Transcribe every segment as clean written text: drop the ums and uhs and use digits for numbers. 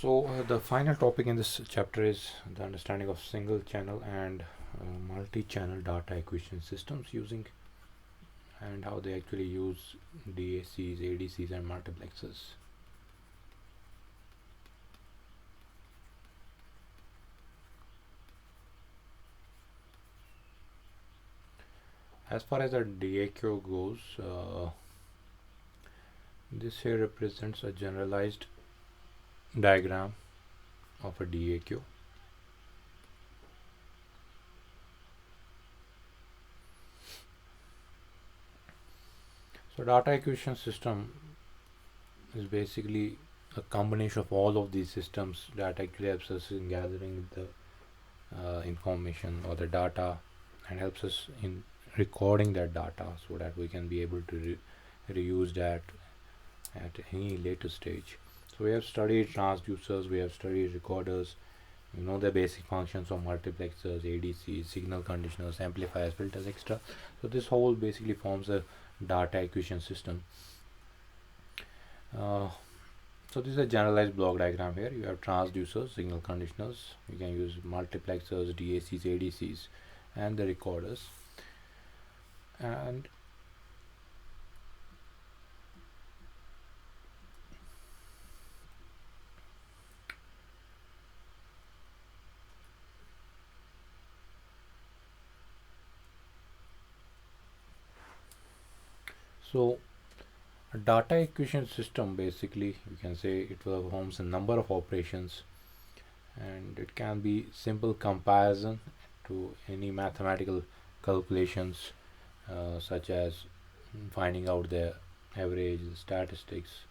So the final topic in this chapter is the understanding of single channel and multi-channel data acquisition systems using and how they actually use DACs, ADCs and multiplexers. As far as the DAQ goes, this here represents a generalized diagram of a DAQ. So data acquisition system is basically a combination of all of these systems that actually helps us in gathering the information or the data and helps us in recording that data so that we can be able to reuse that at any later stage. So we have studied transducers, we have studied recorders, you know the basic functions of multiplexers, ADCs, signal conditioners, amplifiers, filters, etc. So this whole basically forms a data acquisition system. So this is a generalized block diagram here. You have transducers, signal conditioners, you can use multiplexers, DACs, ADCs and the recorders. And so a data acquisition system, basically you can say it performs a number of operations, and it can be simple comparison to any mathematical calculations such as finding out the average, the statistics,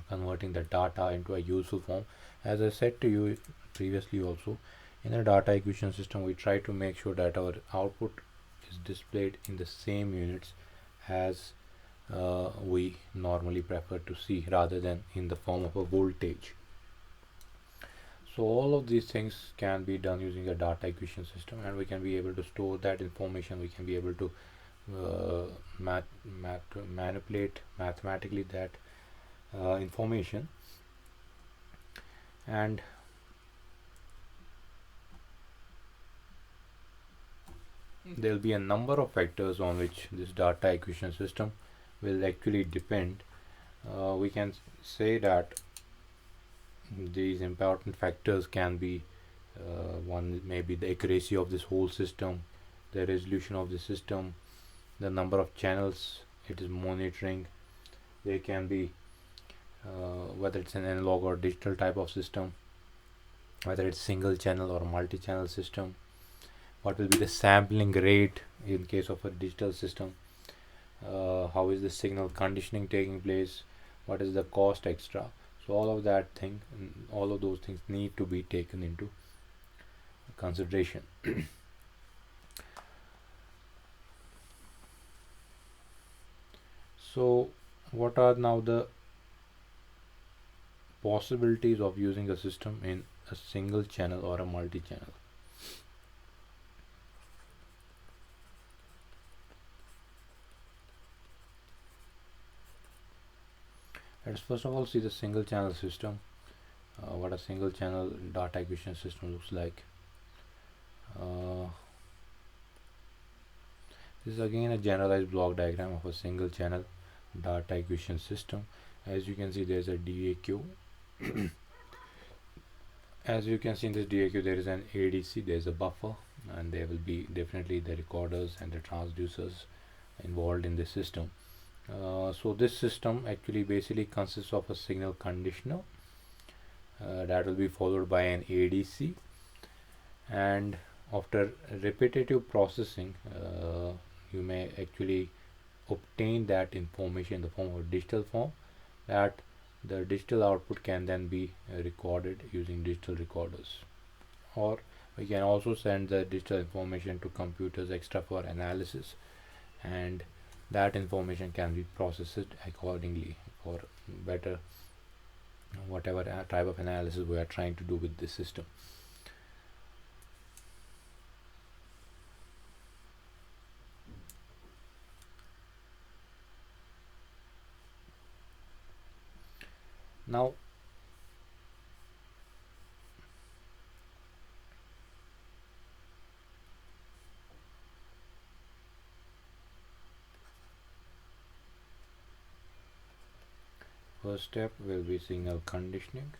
converting the data into a useful form. As I said to you previously also, in a data acquisition system we try to make sure that our output is displayed in the same units as we normally prefer to see, rather than in the form of a voltage. So all of these things can be done using a data acquisition system, and we can be able to store that information. We can be able to manipulate mathematically that information, and there will be a number of factors on which this data acquisition system will actually depend. We can say that these important factors can be one may be the accuracy of this whole system, the resolution of the system, the number of channels it is monitoring. They can be whether it's an analog or digital type of system, whether it's single channel or multi-channel system, what will be the sampling rate in case of a digital system, how is the signal conditioning taking place, what is the cost extra. So all of those things need to be taken into consideration. So what are now the possibilities of using a system in a single channel or a multi-channel? Let's first of all see the single channel system, what a single channel data acquisition system looks like. This is again a generalized block diagram of a single channel data acquisition system. As you can see, there's a DAQ. As you can see in this DAQ, there is an ADC, there is a buffer, and there will be definitely the recorders and the transducers involved in this system. So this system actually basically consists of a signal conditioner that will be followed by an ADC, and after repetitive processing you may actually obtain that information in the form of digital form, that the digital output can then be recorded using digital recorders, or we can also send the digital information to computers extra for analysis, and that information can be processed accordingly for better whatever type of analysis we are trying to do with this system. Now first step will be signal conditioning.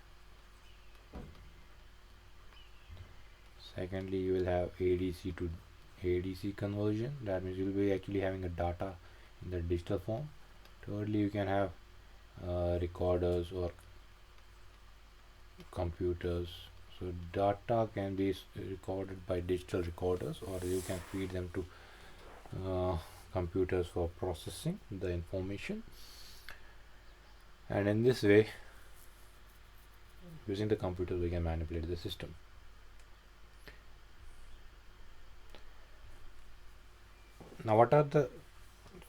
Secondly, you will have ADC to ADC conversion. That means you will be actually having a data in the digital form. Thirdly, you can have recorders or computers. So data can be recorded by digital recorders, or you can feed them to computers for processing the information. And in this way, using the computer, we can manipulate the system. Now, what are the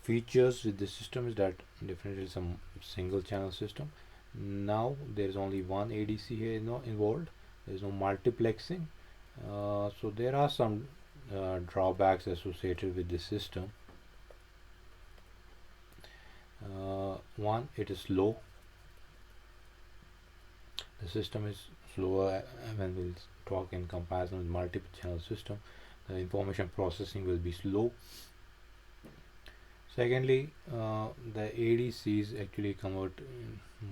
features with this system? Is that definitely some single channel system. Now there is only one ADC here involved. There is no multiplexing. So there are some drawbacks associated with this system. One, it is slow. The system is slower when we'll talk in comparison with multiple channel system. The information processing will be slow. Secondly, the ADCs actually convert.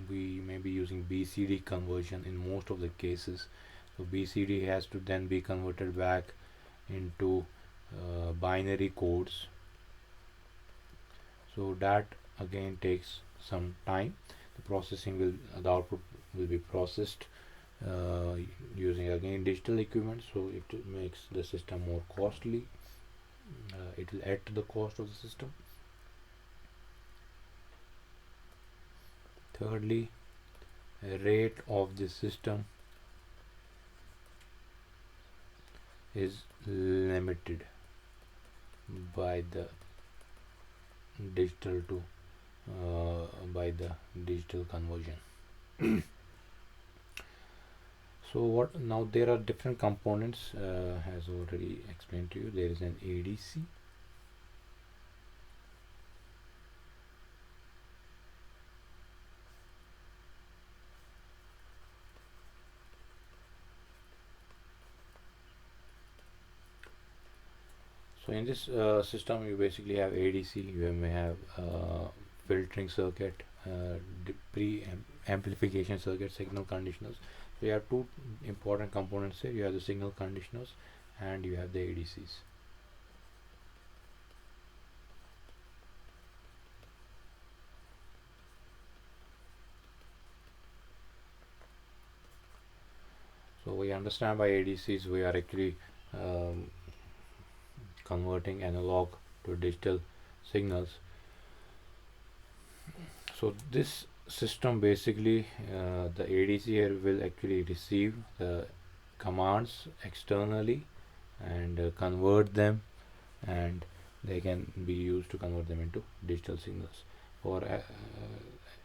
We may be using BCD conversion in most of the cases. So BCD has to then be converted back into binary codes. So that again takes some time. The output will be processed using again digital equipment. So it makes the system more costly. It will add to the cost of the system. Thirdly, rate of the system is limited by the digital conversion. So what now, there are different components as already explained to you. There is an ADC. So in this system, you basically have ADC. You may have filtering circuit, pre-amplification circuit, signal conditioners. So you have two important components here. You have the signal conditioners and you have the ADCs. So we understand by ADCs we are actually converting analog to digital signals. So this system basically, the ADC here will actually receive the commands externally and convert them, and they can be used to convert them into digital signals. For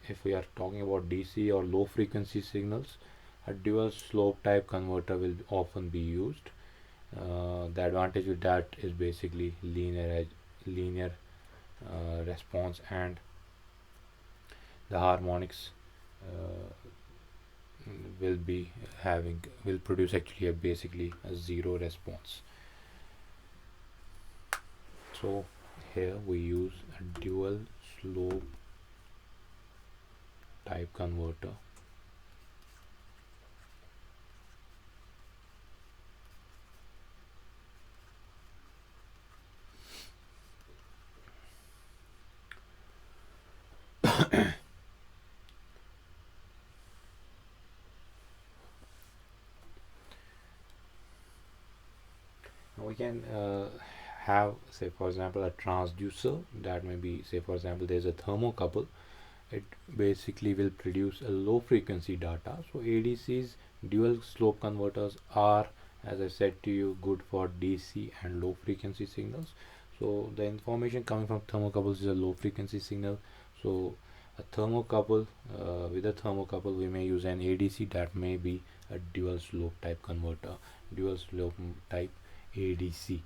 if we are talking about DC or low frequency signals, a dual slope type converter will often be used. The advantage with that is basically linear response, and the harmonics will produce actually basically a zero response. So here we use a dual slope type converter. We can have, say for example, a transducer that may be, say for example, there's a thermocouple. It basically will produce a low frequency data. So ADCs, dual slope converters, are, as I said to you, good for DC and low frequency signals. So the information coming from thermocouples is a low frequency signal. So a thermocouple, with a thermocouple we may use an ADC that may be a dual slope type converter, dual slope type ADC.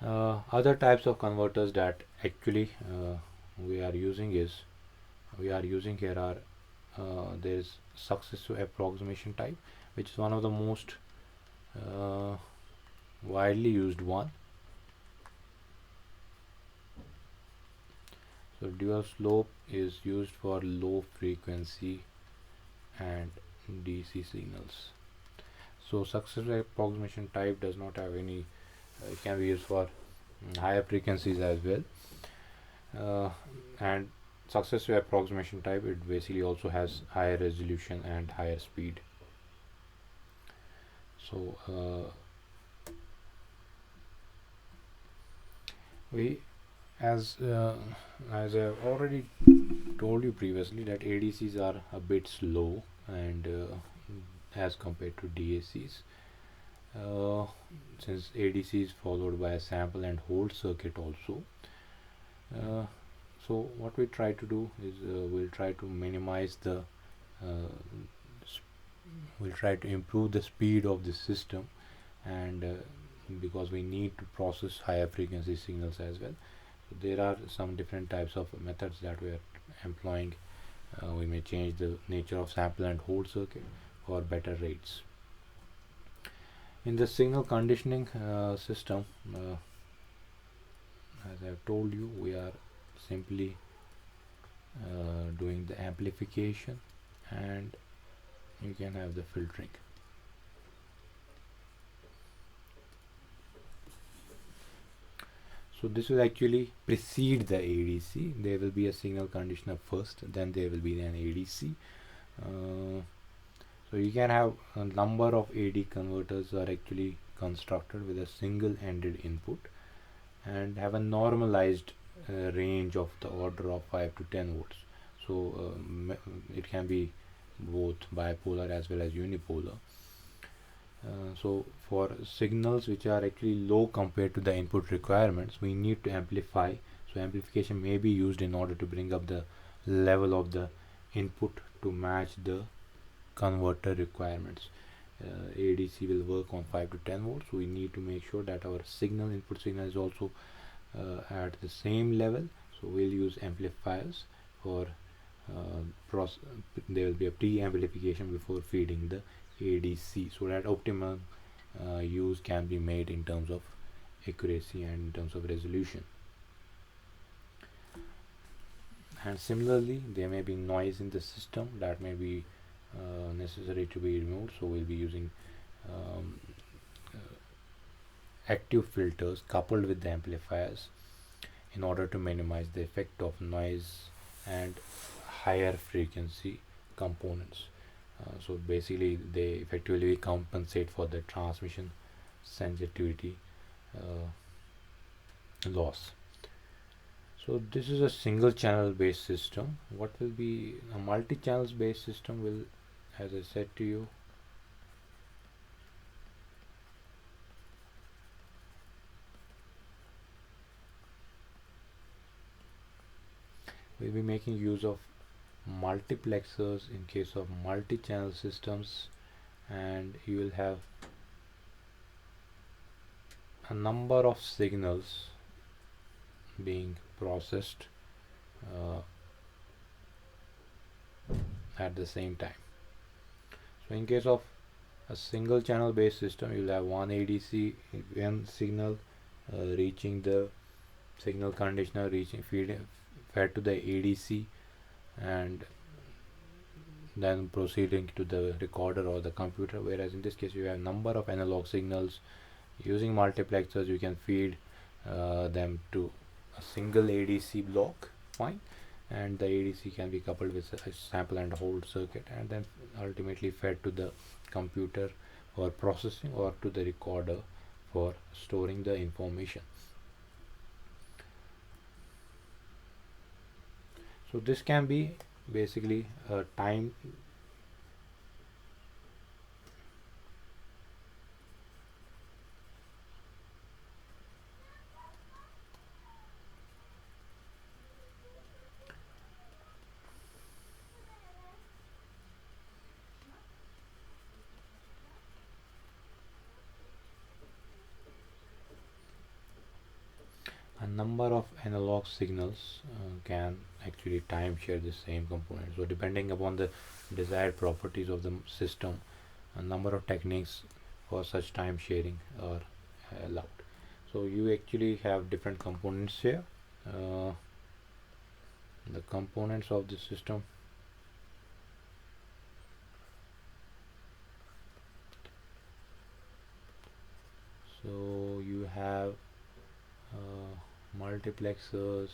Other types of converters that actually we are using here are there is successive approximation type, which is one of the most widely used one. So dual slope is used for low frequency and DC signals. So successive approximation type does not have any, it can be used for higher frequencies as well. And successive approximation type, it basically also has higher resolution and higher speed. So we as I've already told you previously that ADCs are a bit slow and as compared to DACs, uh, since ADC is followed by a sample and hold circuit also. uh, so what we try to do is we'll try to minimize the we'll try to improve the speed of the system, and because we need to process higher frequency signals as well. So there are some different types of methods that we are employing. We may change the nature of sample and hold circuit for better rates. In the signal conditioning system, as I've told you, we are simply doing the amplification, and you can have the filtering. So this will actually precede the ADC. There will be a signal conditioner first, then there will be an ADC. So you can have a number of AD converters are actually constructed with a single ended input and have a normalized range of the order of 5 to 10 volts. So it can be both bipolar as well as unipolar. So for signals which are actually low compared to the input requirements, we need to amplify. So amplification may be used in order to bring up the level of the input to match the converter requirements. ADC will work on 5 to 10 volts. So we need to make sure that our input signal is also at the same level. So we'll use amplifiers for there will be a pre-amplification before feeding the ADC, so that optimal use can be made in terms of accuracy and in terms of resolution. And similarly, there may be noise in the system that may be necessary to be removed, so we'll be using active filters coupled with the amplifiers in order to minimize the effect of noise and higher frequency components. So basically they effectively compensate for the transmission sensitivity loss. So this is a single channel based system. What will be a multi-channels based system will, as I said to you, we'll be making use of multiplexers in case of multi-channel systems, and you will have a number of signals being processed at the same time. So in case of a single channel based system, you will have one ADC, one signal reaching the signal conditioner, fed to the ADC, and then proceeding to the recorder or the computer. Whereas in this case you have number of analog signals. Using multiplexers you can feed them to a single ADC block, fine, and the ADC can be coupled with a sample and hold circuit, and then ultimately fed to the computer for processing or to the recorder for storing the information. So this can be basically a time a number of analog signals can actually time share the same component. So depending upon the desired properties of the system, a number of techniques for such time sharing are allowed. So you actually have different components here. the components of the system. So you have multiplexers,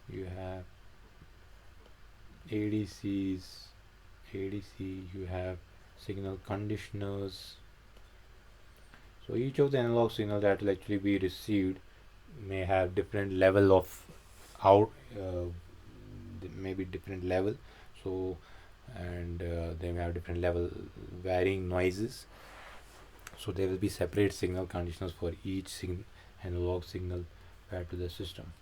you have ADCs, you have signal conditioners. So each of the analog signal that will actually be received may have different level of out, maybe different level. So and they may have different level varying noises. So there will be separate signal conditioners for each analog signal fed to the system.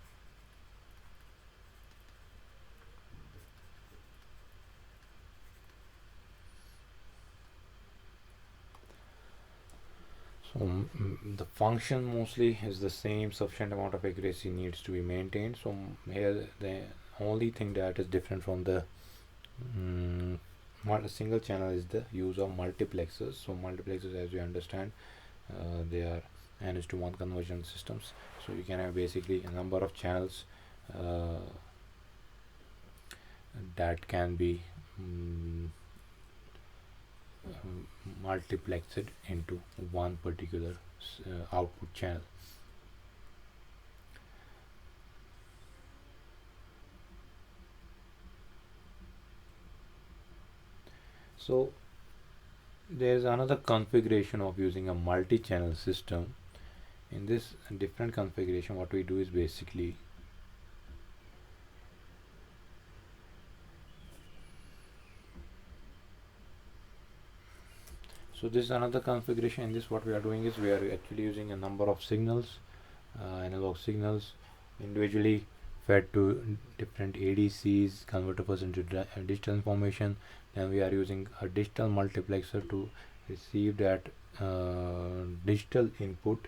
So the function mostly is the same. Sufficient amount of accuracy needs to be maintained. So here the only thing that is different from the single channel is the use of multiplexers. So multiplexers, as we understand, they are n:1 conversion systems. So you can have basically a number of channels that can be multiplexed into one particular output channel. So there is another configuration of using a multi-channel system. In this different configuration, what we do is basically so this is another configuration. In this, what we are doing is we are actually using a number of signals, analog signals, individually fed to different ADCs, converters into digital information. Then we are using a digital multiplexer to receive that digital input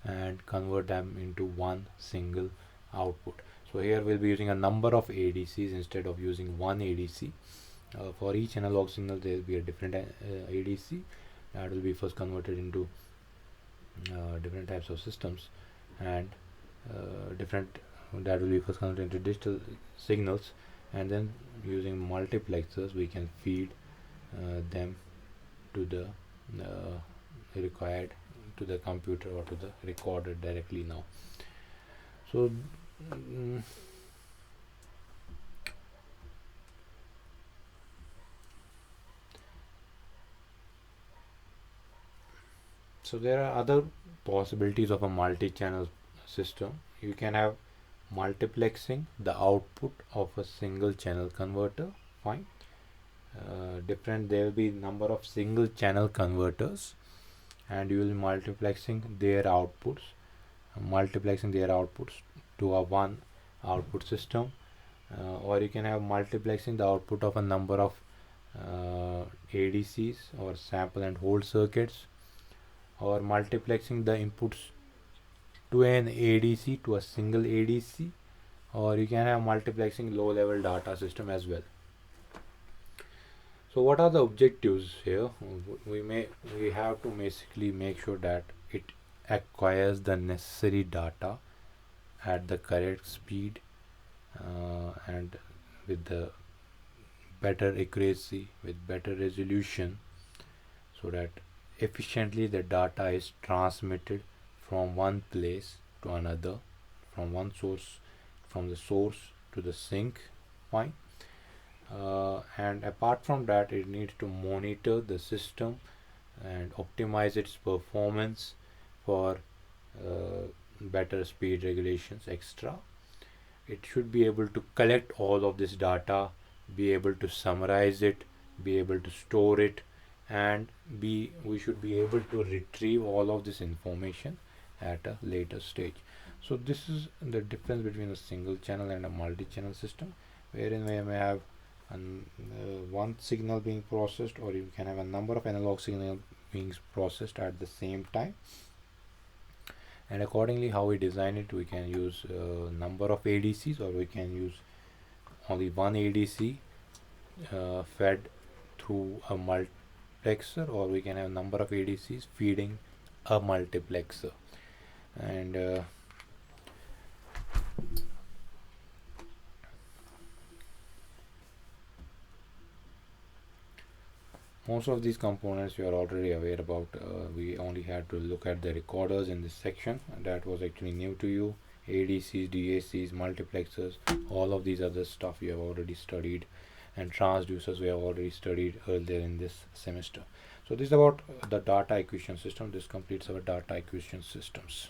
and convert them into one single output. So here we'll be using a number of ADCs instead of using one ADC. For each analog signal there will be a different ADC that will be first converted into different types of systems, and that will be first converted into digital signals, and then using multiplexers we can feed them to the required to the computer or to the recorder directly now. So so there are other possibilities of a multi-channel system. You can have multiplexing the output of a single channel converter. Fine. There will be number of single channel converters, and you will be multiplexing their outputs to a one output system, or you can have multiplexing the output of a number of ADCs or sample and hold circuits, or multiplexing the inputs to an ADC to a single ADC, or you can have multiplexing low level data system as well. So what are the objectives here? We have to basically make sure that it acquires the necessary data at the correct speed and with the better accuracy, with better resolution, so that efficiently the data is transmitted from one place to another, from the source to the sink. Fine. And apart from that, it needs to monitor the system and optimize its performance for better speed regulations. Extra, it should be able to collect all of this data, be able to summarize it, be able to store it, and we should be able to retrieve all of this information at a later stage. So this is the difference between a single channel and a multi-channel system, wherein we may have one signal being processed, or you can have a number of analog signals being processed at the same time, and accordingly how we design it, we can use a number of ADCs, or we can use only one ADC fed through a multiplexer, or we can have a number of ADCs feeding a multiplexer. And Most of these components you are already aware about. We only had to look at the recorders in this section, and that was actually new to you. ADCs, DACs, multiplexers, all of these other stuff you have already studied, and transducers we have already studied earlier in this semester. So this is about the data acquisition system. This completes our data acquisition systems.